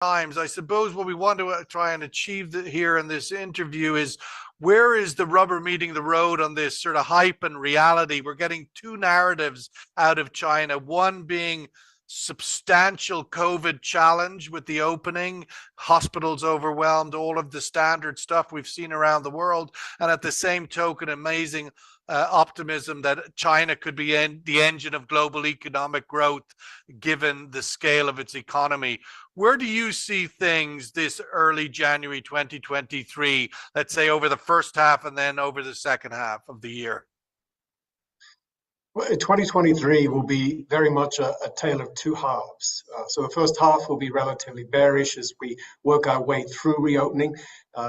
times. I suppose what we want to try and achieve here in this interview is, where is the rubber meeting the road on this sort of hype and reality? We're getting two narratives out of China, one being substantial COVID challenge with the opening, hospitals overwhelmed, all of the standard stuff we've seen around the world, and at the same token, amazing optimism that China could be the engine of global economic growth given the scale of its economy. Where do you see things this early January 2023, let's say over the first half and then over the second half of the year? 2023 will be very much a tale of two halves. So the first half will be relatively bearish as we work our way through reopening.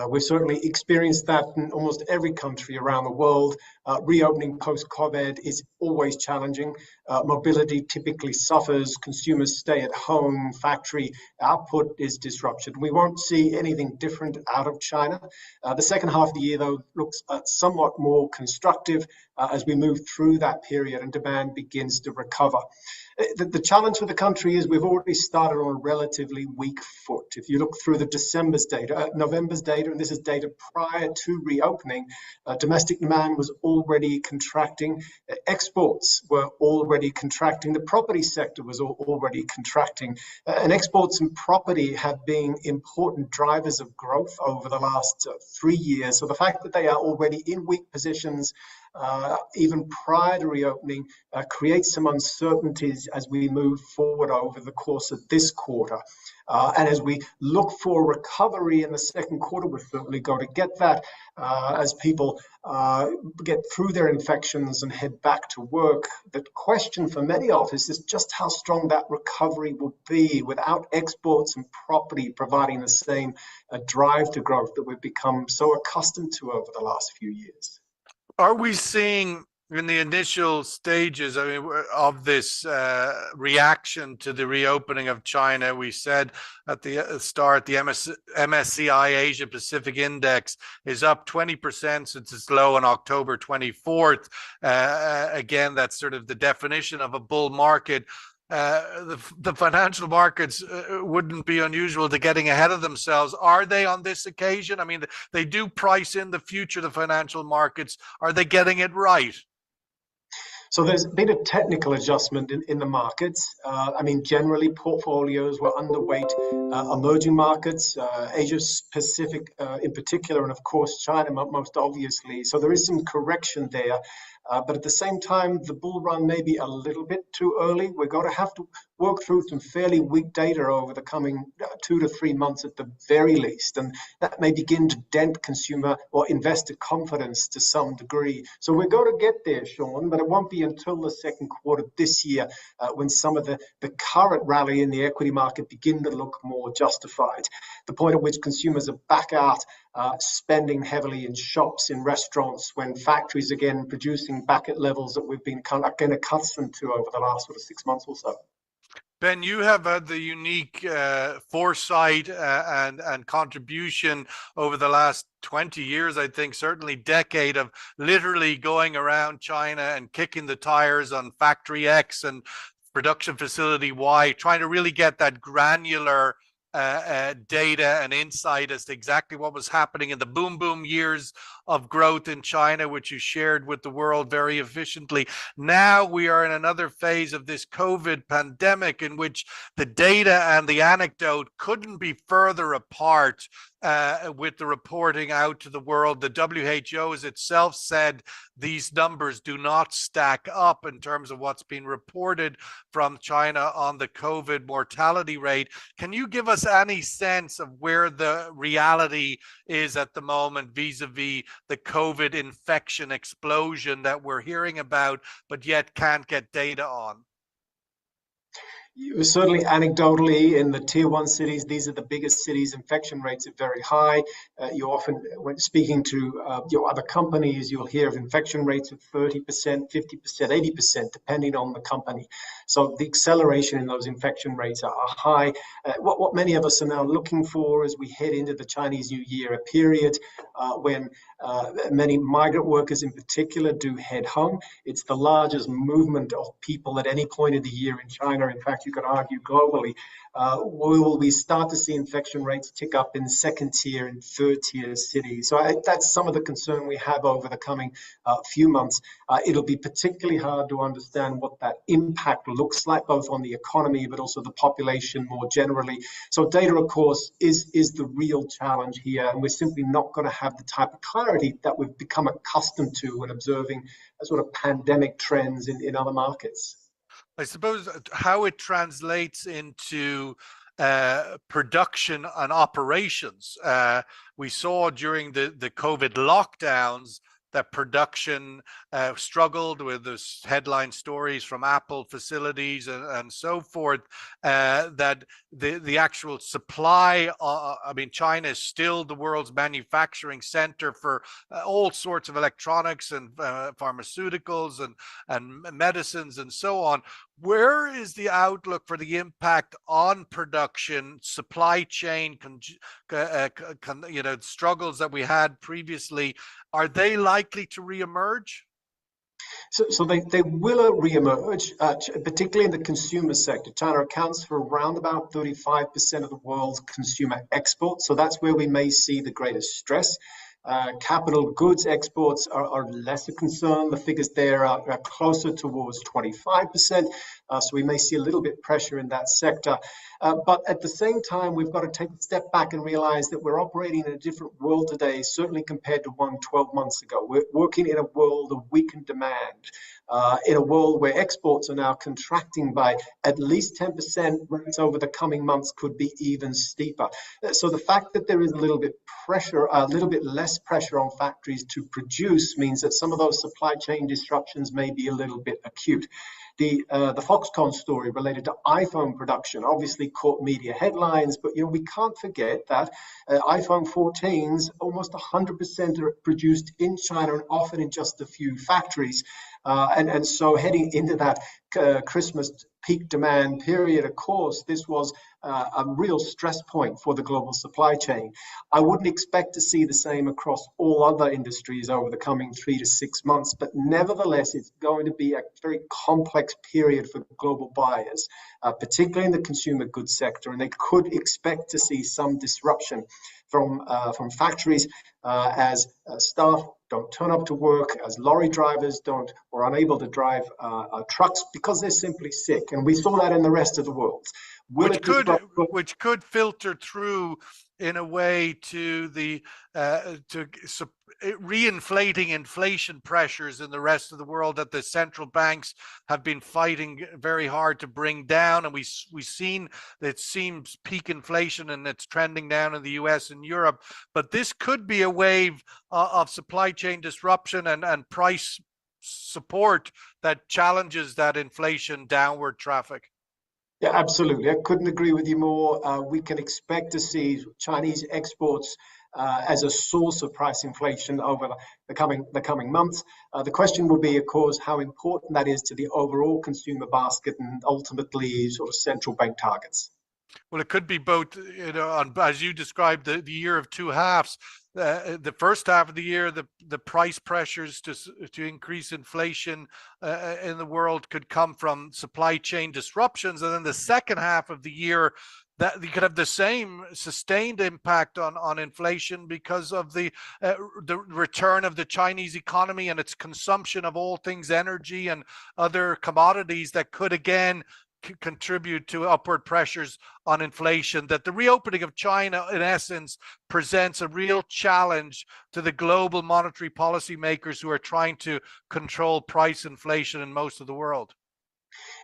We've certainly experienced that in almost every country around the world. Reopening post-COVID is always challenging. Mobility typically suffers. Consumers stay at home. Factory output is disrupted. We won't see anything different out of China. The second half of the year, though, looks somewhat more constructive as we move through that period and demand begins to recover. The challenge for the country is we've already started on a relatively weak foot. If you look through the November's data, and this is data prior to reopening, domestic demand was already contracting. Exports were already contracting. The property sector was already contracting. And exports and property have been important drivers of growth over the last 3 years. So the fact that they are already in weak positions even prior to reopening creates some uncertainties as we move forward over the course of this quarter. And as we look for recovery in the second quarter, we're certainly going to get that as people get through their infections and head back to work. The question for many of us is just how strong that recovery will be without exports and property providing the same drive to growth that we've become so accustomed to over the last few years. Are we seeing in the initial stages, of this reaction to the reopening of China? We said at the start, the MSCI Asia Pacific Index is up 20% since its low on October 24th. Again, that's sort of the definition of a bull market. The financial markets wouldn't be unusual to getting ahead of themselves. Are they on this occasion? I mean, they do price in the future, the financial markets. Are they getting it right? So there's been a technical adjustment in the markets. Generally portfolios were underweight emerging markets, Asia Pacific in particular, and of course China most obviously. So there is some correction there. But at the same time, the bull run may be a little bit too early. We're going to have to work through some fairly weak data over the coming 2 to 3 months at the very least. And that may begin to dent consumer or investor confidence to some degree. So we're going to get there, Sean, but it won't be until the second quarter this year when some of the current rally in the equity market begin to look more justified. The point at which consumers are back out spending heavily in shops, in restaurants, when factories again producing back at levels that we've been kind of getting accustomed to over the last sort of 6 months or so. Ben, you have had the unique foresight and contribution over the last 20 years, I think, certainly decade, of literally going around China and kicking the tires on factory X and production facility Y, trying to really get that granular data and insight as to exactly what was happening in the boom years of growth in China, which you shared with the world very efficiently. Now we are in another phase of this COVID pandemic in which the data and the anecdote couldn't be further apart with the reporting out to the world. The WHO has itself said these numbers do not stack up in terms of what's been reported from China on the COVID mortality rate. Can you give us any sense of where the reality is at the moment vis-a-vis the COVID infection explosion that we're hearing about, but yet can't get data on? Certainly anecdotally in the tier 1 cities, these are the biggest cities, infection rates are very high. You often, when speaking to other companies, you'll hear of infection rates of 30%, 50%, 80%, depending on the company. So the acceleration in those infection rates are high. What many of us are now looking for as we head into the Chinese New Year, a period when many migrant workers in particular do head home. It's the largest movement of people at any point of the year in China. In fact, you could argue globally. will we start to see infection rates tick up in second tier and third tier cities. So that's some of the concern we have over the coming few months. It'll be particularly hard to understand what that impact looks like, both on the economy, but also the population more generally. So data, of course, is the real challenge here. And we're simply not going to have the type of clarity that we've become accustomed to when observing sort of pandemic trends in other markets. I suppose how it translates into production and operations. We saw during the COVID lockdowns that production struggled with those headline stories from Apple facilities and so forth, that the actual supply, I mean, China is still the world's manufacturing center for all sorts of electronics and pharmaceuticals and medicines and so on. Where is the outlook for the impact on production, supply chain, struggles that we had previously? Are they likely to reemerge? So they will reemerge, particularly in the consumer sector. China accounts for around about 35% of the world's consumer exports. So that's where we may see the greatest stress. Capital goods exports are less a concern. The figures there are closer towards 25%. So we may see a little bit pressure in that sector. But at the same time, we've got to take a step back and realize that we're operating in a different world today, certainly compared to 12 months ago. We're working in a world of weakened demand, in a world where exports are now contracting by at least 10%. Rates over the coming months could be even steeper. So the fact that there is a little bit less pressure on factories to produce means that some of those supply chain disruptions may be a little bit acute. The Foxconn story related to iPhone production obviously caught media headlines, but we can't forget that iPhone 14s, almost 100% are produced in China and often in just a few factories. And so heading into that Christmas peak demand period, of course, this was a real stress point for the global supply chain. I wouldn't expect to see the same across all other industries over the coming 3 to 6 months, but nevertheless, it's going to be a very complex period for global buyers, particularly in the consumer goods sector, and they could expect to see some disruption from factories as staff don't turn up to work, as lorry drivers don't or unable to drive trucks because they're simply sick. And we saw that in the rest of the world. Which could filter through in a way to the reinflating inflation pressures in the rest of the world that the central banks have been fighting very hard to bring down. And we've seen that it seems peak inflation and it's trending down in the US and Europe. But this could be a wave of supply chain disruption and price support that challenges that inflation downward traffic. Yeah, absolutely. I couldn't agree with you more. We can expect to see Chinese exports as a source of price inflation over the coming months. The question will be, of course, how important that is to the overall consumer basket and ultimately sort of central bank targets. Well, it could be both, as you described, the year of two halves. The first half of the year, the price pressures to increase inflation in the world could come from supply chain disruptions. And then the second half of the year, that you could have the same sustained impact on inflation because of the return of the Chinese economy and its consumption of all things energy and other commodities that could again contribute to upward pressures on inflation. That the reopening of China, in essence, presents a real challenge to the global monetary policy makers who are trying to control price inflation in most of the world.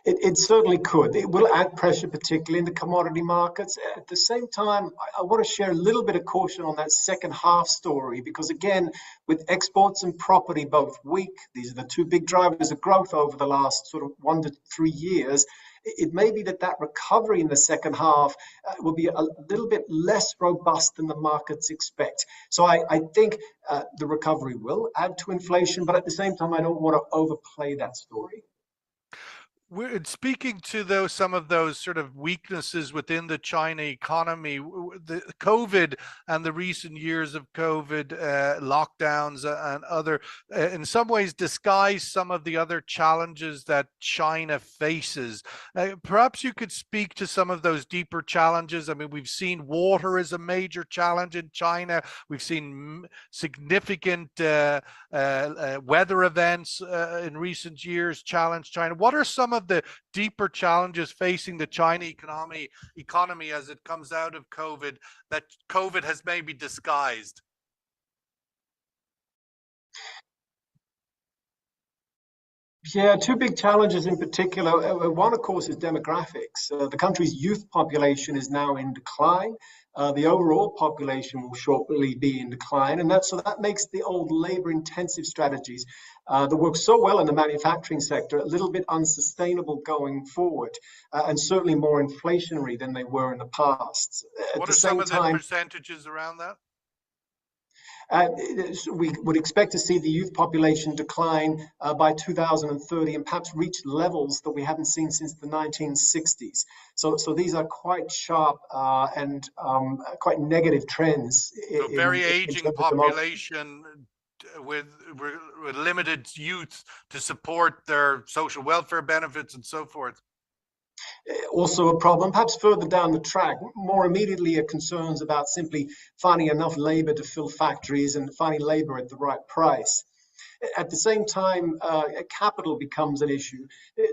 It certainly could. It will add pressure, particularly in the commodity markets. At the same time, I want to share a little bit of caution on that second half story, because again, with exports and property both weak, these are the two big drivers of growth over the last sort of 1 to 3 years. It may be that recovery in the second half will be a little bit less robust than the markets expect. So I think the recovery will add to inflation, but at the same time, I don't want to overplay that story. We're speaking to those some of those sort of weaknesses within the China economy. The COVID and the recent years of COVID lockdowns and other, in some ways, disguise some of the other challenges that China faces. Perhaps you could speak to some of those deeper challenges. I mean, we've seen water is a major challenge in China. We've seen significant weather events in recent years challenge China. What are some of the deeper challenges facing the China economy as it comes out of COVID that COVID has maybe disguised? Yeah, two big challenges in particular. One, of course, is demographics. The country's youth population is now in decline. The overall population will shortly be in decline, and that makes the old labor-intensive strategies that work so well in the manufacturing sector a little bit unsustainable going forward, and certainly more inflationary than they were in the past. At What the are some same of the time, percentages around that? uh, we would expect to see the youth population decline by 2030 and perhaps reach levels that we haven't seen since the 1960s. So these are quite sharp and quite negative trends So very in aging terms of demography. population with, with limited youth to support their social welfare benefits and so forth. Also a problem, perhaps further down the track. More immediately, are concerns about simply finding enough labor to fill factories and finding labor at the right price. At the same time, capital becomes an issue.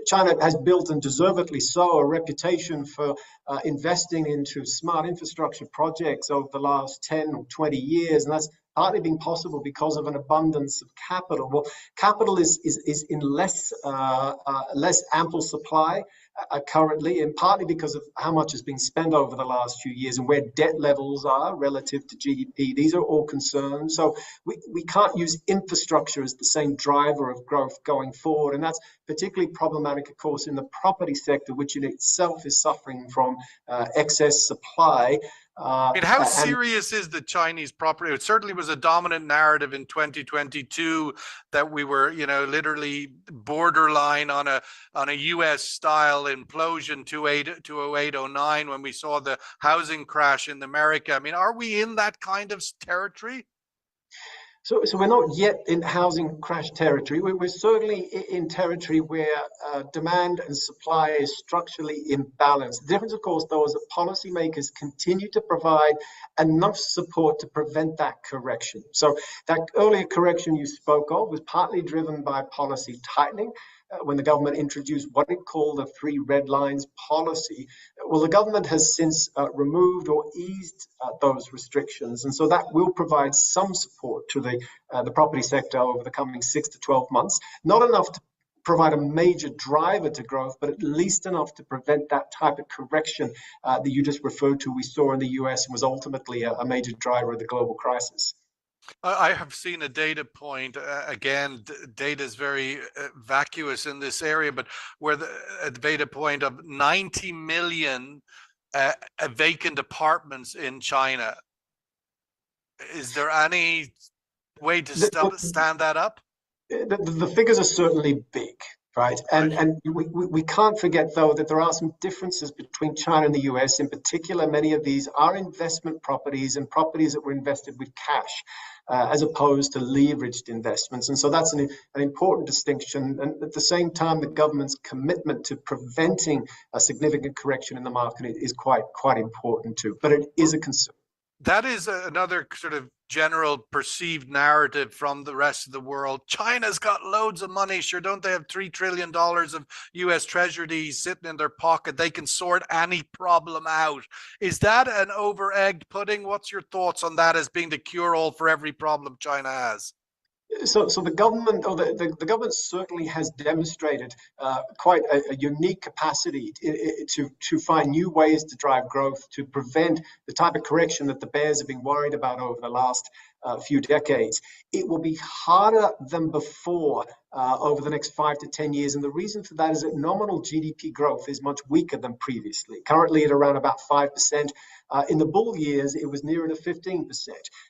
China has built, and deservedly so, a reputation for investing into smart infrastructure projects over the last 10 or 20 years, and that's partly been possible because of an abundance of capital. Well, capital is in less ample supply currently, and partly because of how much has been spent over the last few years and where debt levels are relative to GDP. These are all concerns. So we can't use infrastructure as the same driver of growth going forward. And that's particularly problematic, of course, in the property sector, which in itself is suffering from excess supply. I mean, how And serious is the Chinese property? It certainly was a dominant narrative in 2022 that we were, you know, literally borderline on a US style implosion 2008, 2009 when we saw the housing crash in America. I mean, are we in that kind of territory? so we're not yet in housing crash territory. We're certainly in territory where demand and supply is structurally imbalanced. The difference, of course, though, is that policymakers continue to provide enough support to prevent that correction. So that earlier correction you spoke of was partly driven by policy tightening. When the government introduced what it called the three red lines policy. Well, the government has since removed or eased those restrictions, and so that will provide some support to the property sector over the coming 6 to 12 months. Not enough to provide a major driver to growth, but at least enough to prevent that type of correction that you just referred to. We saw in the US and was ultimately a major driver of the global crisis. I have seen a data point. Again, data is very vacuous in this area, but where a data point of 90 million vacant apartments in China. Is there any way to stand that up? The figures are certainly big, right? Right. And we can't forget, though, that there are some differences between China and the US. In particular, many of these are investment properties and properties that were invested with cash, as opposed to leveraged investments. And so that's an important distinction. And at the same time, the government's commitment to preventing a significant correction in the market is quite important too. But it is a concern. That is another sort of general perceived narrative from the rest of the world. China's got loads of money. Sure, don't they have $3 trillion of US treasuries sitting in their pocket? They can sort any problem out. Is that an over-egged pudding? What's your thoughts on that as being the cure-all for every problem China has? So the government, or the government certainly has demonstrated quite a unique capacity to find new ways to drive growth, to prevent the type of correction that the bears have been worried about over the last few decades, it will be harder than before over the next 5 to 10 years. And the reason for that is that nominal GDP growth is much weaker than previously, currently at around about 5%. In the bull years, it was nearer to 15%.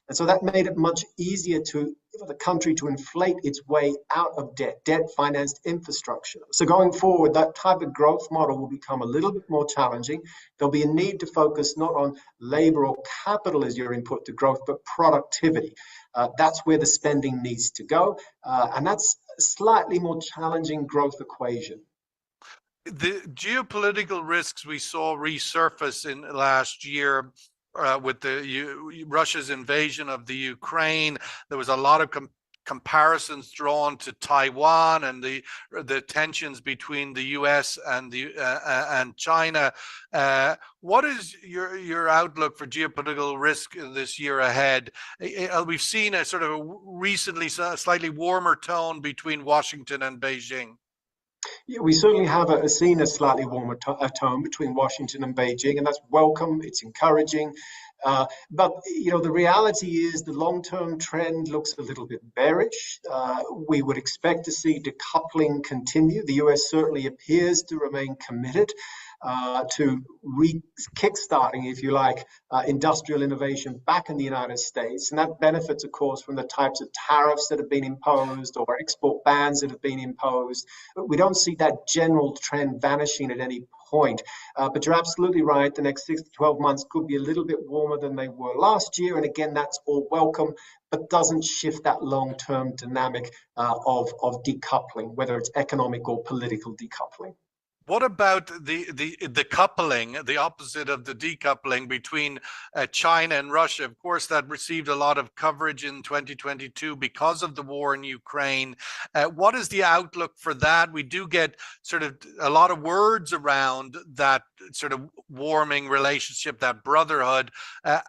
And so that made it much easier for the country to inflate its way out of debt-financed infrastructure. So going forward, that type of growth model will become a little bit more challenging. There'll be a need to focus not on labor or capital as your input to growth, but productivity. That's where the spending needs to go. And that's a slightly more challenging growth equation. The geopolitical risks we saw resurface in last year with Russia's invasion of the Ukraine. There was a lot of comparisons drawn to Taiwan and the tensions between the U.S. and China. What is your outlook for geopolitical risk this year ahead? We've seen a sort of recently slightly warmer tone between Washington and Beijing. Yeah, we certainly have seen a slightly warmer tone between Washington and Beijing, and that's welcome. It's encouraging. But the reality is the long-term trend looks a little bit bearish. We would expect to see decoupling continue. The U.S. certainly appears to remain committed to kickstarting, if you like, industrial innovation back in the United States. And that benefits, of course, from the types of tariffs that have been imposed or export bans that have been imposed. But we don't see that general trend vanishing at any point. But you're absolutely right. The next 6 to 12 months could be a little bit warmer than they were last year. And again, that's all welcome, but doesn't shift that long-term dynamic of decoupling, whether it's economic or political decoupling. What about the coupling, the opposite of the decoupling between China and Russia? Of course, that received a lot of coverage in 2022 because of the war in Ukraine. What is the outlook for that? We do get sort of a lot of words around that sort of warming relationship, that brotherhood.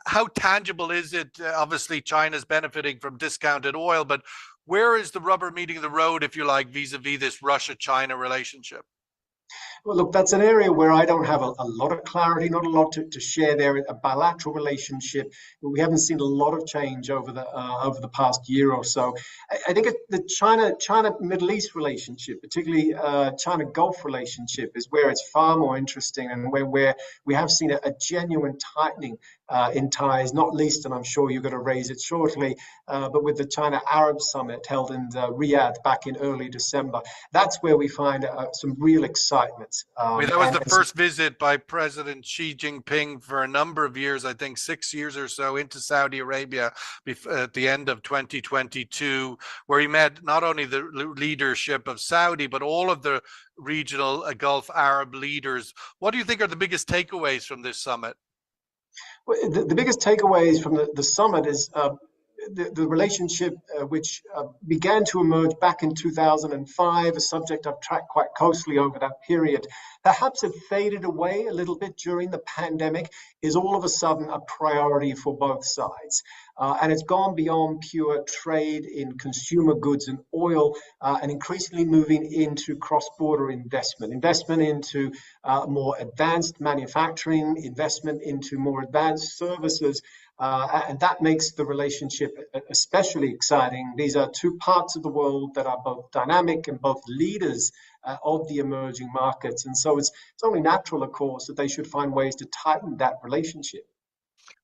How tangible is it? Obviously, China's benefiting from discounted oil, but where is the rubber meeting the road, if you like, vis-a-vis this Russia-China relationship? Well, look, that's an area where I don't have a lot of clarity, not a lot to share there. A bilateral relationship, but we haven't seen a lot of change over the past year or so. I think the China Middle East relationship, particularly China Gulf relationship, is where it's far more interesting and where we have seen a genuine tightening in ties, not least, and I'm sure you're going to raise it shortly, but with the China Arab Summit held in Riyadh back in early December. That's where we find some real excitement. That was the first visit by President Xi Jinping for a number of years, I think 6 years or so, into Saudi Arabia at the end of 2022, where he met not only the leadership of Saudi, but all of the regional Gulf Arab leaders. What do you think are the biggest takeaways from this summit? Well, the biggest takeaways from the summit is the relationship which began to emerge back in 2005, a subject I've tracked quite closely over that period, perhaps it faded away a little bit during the pandemic, is all of a sudden a priority for both sides. And it's gone beyond pure trade in consumer goods and oil, and increasingly moving into cross-border investment into more advanced manufacturing, investment into more advanced services. And that makes the relationship especially exciting. These are two parts of the world that are both dynamic and both leaders of the emerging markets. And so it's only natural, of course, that they should find ways to tighten that relationship.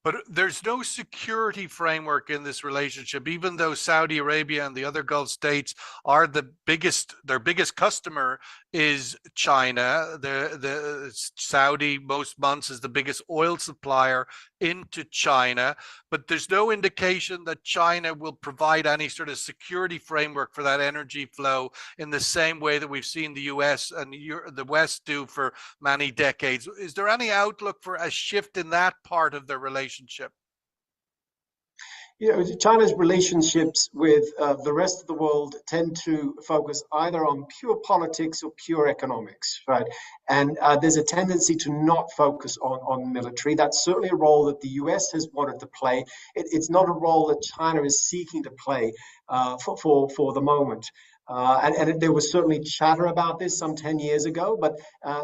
But there's no security framework in this relationship, even though Saudi Arabia and the other Gulf states are their biggest customer is China. The Saudi most months is the biggest oil supplier into China, but there's no indication that China will provide any sort of security framework for that energy flow in the same way that we've seen the US and the West do for many decades. Is there any outlook for a shift in that part of the relationship? China's relationships with the rest of the world tend to focus either on pure politics or pure economics, right? And there's a tendency to not focus on military. That's certainly a role that the US has wanted to play. It's not a role that China is seeking to play for the moment. And there was certainly chatter about this some 10 years ago, but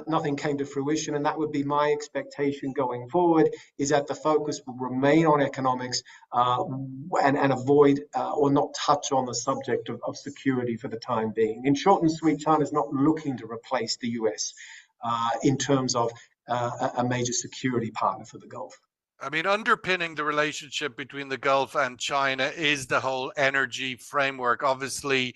nothing came to fruition. And that would be my expectation going forward, is that the focus will remain on economics and avoid or not touch on the subject of security for the time being. In short and sweet, China is not looking to replace the US in terms of a major security partner for the Gulf. I mean, underpinning the relationship between the Gulf and China is the whole energy framework. Obviously,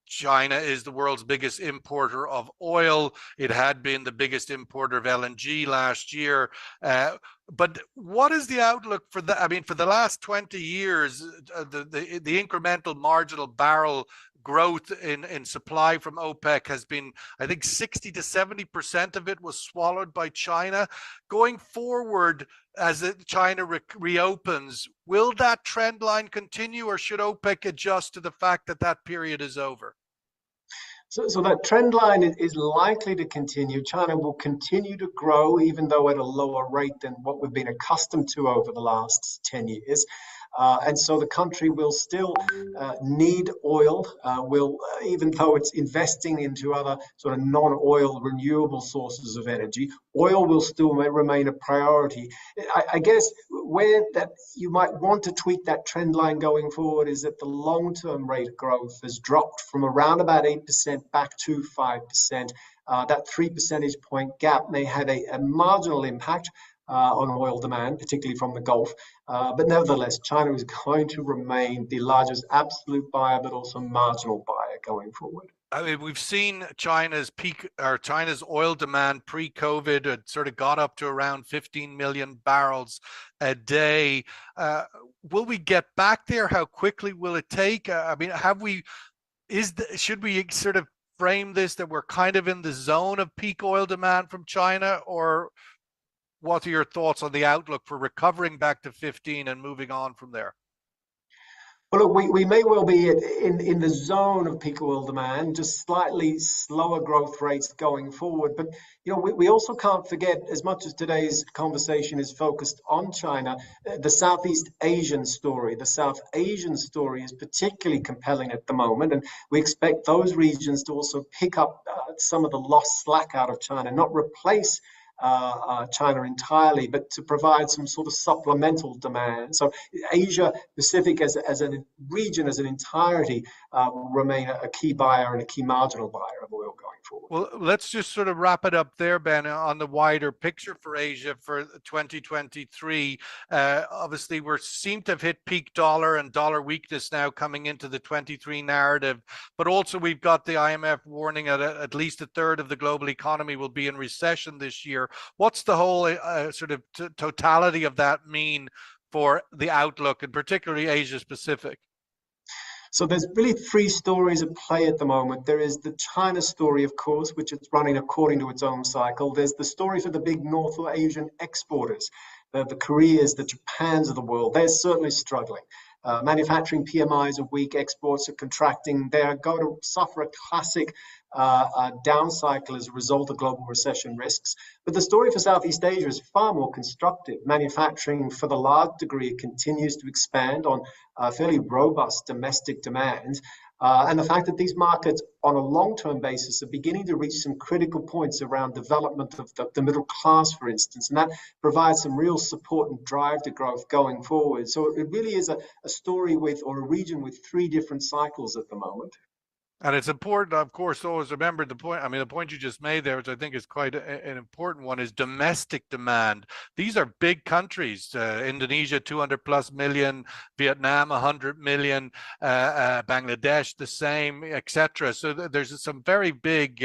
China is the world's biggest importer of oil. It had been the biggest importer of LNG last year. But what is the outlook for that? I mean, for the last 20 years, the incremental marginal barrel growth in supply from OPEC has been, I think 60 to 70% of it was swallowed by China. Going forward, as China reopens, will that trend line continue, or should OPEC adjust to the fact that that period is over? So that trend line is likely to continue. China will continue to grow, even though at a lower rate than what we've been accustomed to over the last 10 years. And so the country will still need oil, even though it's investing into other sort of non-oil renewable sources of energy, oil will still remain a priority. I guess where that you might want to tweak that trend line going forward is that the long-term rate of growth has dropped from around about 8% back to 5%. That 3 percentage point gap may have a marginal impact on oil demand, particularly from the Gulf. But nevertheless, China is going to remain the largest absolute buyer, but also marginal buyer going forward. I mean, we've seen China's peak, or China's oil demand pre-COVID had sort of got up to around 15 million barrels a day. Will we get back there? How quickly will it take? I mean, should we sort of frame this that we're kind of in the zone of peak oil demand from China, or what are your thoughts on the outlook for recovering back to 15 and moving on from there? Well, look, we may well be in the zone of peak oil demand, just slightly slower growth rates going forward. But we also can't forget, as much as today's conversation is focused on China, the Southeast Asian story. The South Asian story is particularly compelling at the moment, and we expect those regions to also pick up some of the lost slack out of China, not replace China entirely, but to provide some sort of supplemental demand. So Asia Pacific as a region, as an entirety, will remain a key buyer and a key marginal buyer of oil going forward. Well, let's just sort of wrap it up there, Ben, on the wider picture for Asia for 2023. Obviously, we seem to have hit peak dollar and dollar weakness now coming into the 23 narrative, but also we've got the IMF warning at least a third of the global economy will be in recession this year. What's the whole sort of totality of that mean for the outlook, and particularly Asia Pacific? So there's really three stories at play at the moment. There is the China story, of course, which is running according to its own cycle. There's the story for the big North Asian exporters, the Koreas, the Japans of the world. They're certainly struggling. Manufacturing PMIs are weak, exports are contracting. They are going to suffer a classic down cycle as a result of global recession risks. But the story for Southeast Asia is far more constructive. Manufacturing, for the large degree, continues to expand on fairly robust domestic demand. And the fact that these markets on a long-term basis are beginning to reach some critical points around development of the middle class, for instance, and that provides some real support and drive to growth going forward. So it really is a story with, or a region with, three different cycles at the moment. And it's important, of course, always remember the point. I mean, the point you just made there, which I think is quite an important one, is domestic demand. These are big countries. Indonesia, 200 plus million, Vietnam, 100 million, Bangladesh, the same, etc. So there's some very big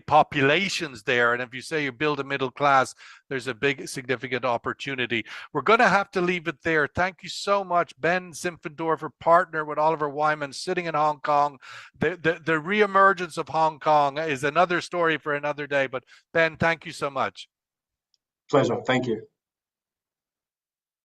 populations there, and if you say you build a middle class, there's a big significant opportunity. We're going to have to leave it there. Thank you so much, Ben Simpfendorfer, partner with Oliver Wyman, sitting in Hong Kong. The re-emergence of Hong Kong is another story for another day, but Ben, thank you so much. Pleasure. Thank you.